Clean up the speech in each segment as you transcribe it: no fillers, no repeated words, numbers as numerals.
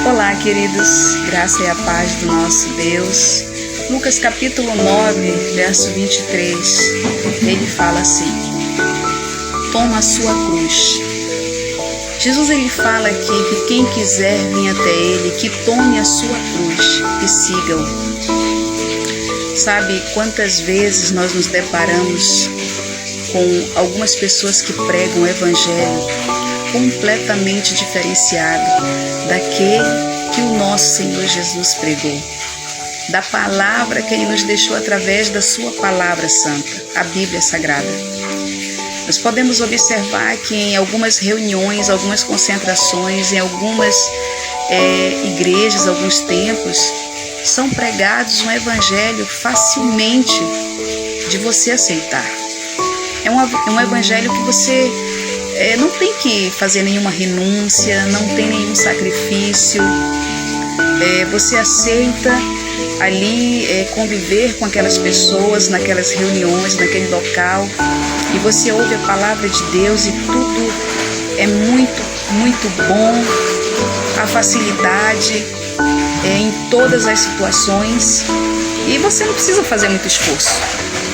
Olá, queridos, graça e a paz do nosso Deus. Lucas capítulo 9, verso 23, ele fala assim: toma a sua cruz. Jesus ele fala aqui que quem quiser vir até ele, que tome a sua cruz e siga-o. Sabe quantas vezes nós nos deparamos com algumas pessoas que pregam o evangelho completamente diferenciado daquele que o nosso Senhor Jesus pregou, da palavra que Ele nos deixou através da sua palavra santa, a Bíblia Sagrada. Nós podemos observar que em algumas reuniões, algumas concentrações, em algumas igrejas, alguns templos, são pregados um evangelho facilmente de você aceitar. É um evangelho que você não tem que fazer nenhuma renúncia, não tem nenhum sacrifício. Você aceita ali conviver com aquelas pessoas, naquelas reuniões, naquele local, e você ouve a palavra de Deus e tudo é muito, muito bom. A facilidade em todas as situações, e você não precisa fazer muito esforço,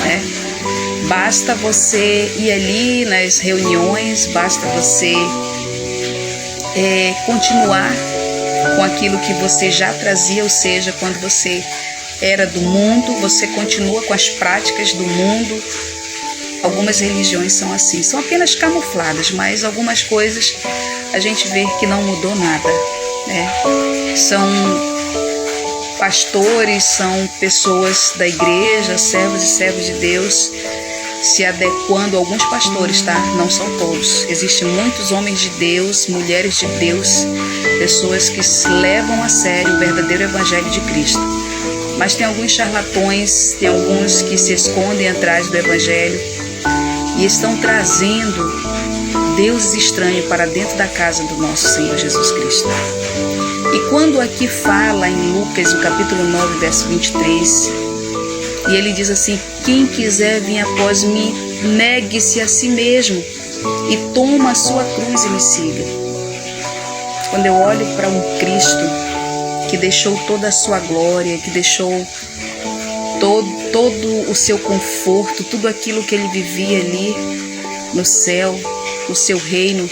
né? Basta você ir ali nas reuniões, basta você continuar com aquilo que você já trazia, ou seja, quando você era do mundo, você continua com as práticas do mundo. Algumas religiões são assim, são apenas camufladas, mas algumas coisas a gente vê que não mudou nada, né? São pastores, são pessoas da igreja, servos e servas de Deus, se adequando, alguns pastores, tá? Não são todos. Existem muitos homens de Deus, mulheres de Deus, pessoas que levam a sério o verdadeiro evangelho de Cristo. Mas tem alguns charlatões, tem alguns que se escondem atrás do evangelho e estão trazendo deuses estranhos para dentro da casa do nosso Senhor Jesus Cristo. E quando aqui fala em Lucas, no capítulo 9, verso 23, e ele diz assim: quem quiser vir após mim, negue-se a si mesmo e toma a sua cruz e me siga. Quando eu olho para um Cristo que deixou toda a sua glória, que deixou todo o seu conforto, tudo aquilo que ele vivia ali no céu, no seu reino,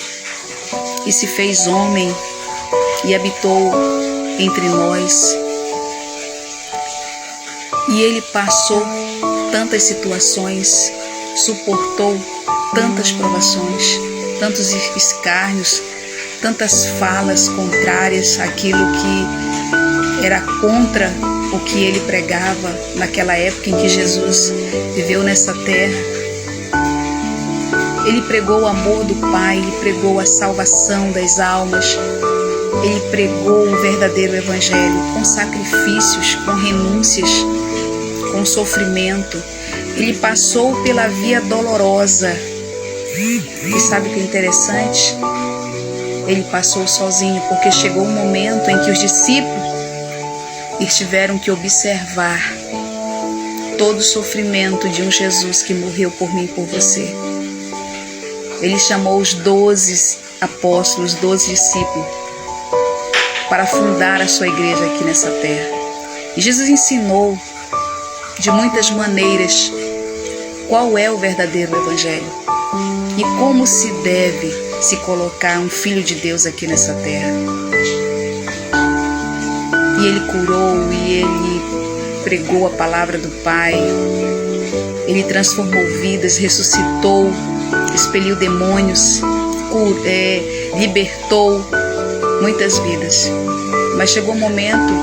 e se fez homem e habitou entre nós, e ele passou tantas situações, suportou tantas provações, tantos escárnios, tantas falas contrárias àquilo que era contra o que ele pregava naquela época em que Jesus viveu nessa terra. Ele pregou o amor do Pai, ele pregou a salvação das almas, ele pregou o verdadeiro evangelho com sacrifícios, com renúncias, com sofrimento. Ele passou pela via dolorosa. E sabe o que é interessante? Ele passou sozinho, porque chegou um momento em que os discípulos tiveram que observar todo o sofrimento de um Jesus que morreu por mim e por você. Ele chamou os 12 apóstolos, 12 discípulos, para fundar a sua igreja aqui nessa terra. E Jesus ensinou de muitas maneiras qual é o verdadeiro evangelho e como se deve se colocar um filho de Deus aqui nessa terra. E ele curou, e ele pregou a palavra do Pai, ele transformou vidas, ressuscitou, expeliu demônios, libertou muitas vidas. Mas chegou um momento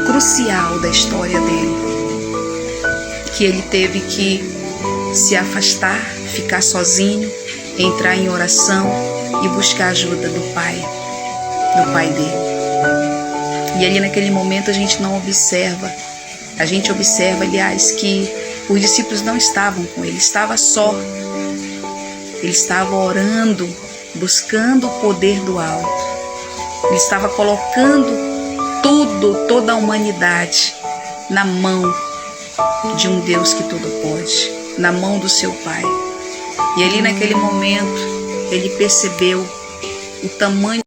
crucial da história dele, que ele teve que se afastar, ficar sozinho, entrar em oração e buscar a ajuda do Pai dele. E ali naquele momento a gente não observa, a gente observa, aliás, que os discípulos não estavam com ele, estava só. Ele estava orando, buscando o poder do alto. Ele estava colocando toda a humanidade na mão de um Deus que tudo pode, na mão do seu Pai. E ali naquele momento ele percebeu o tamanho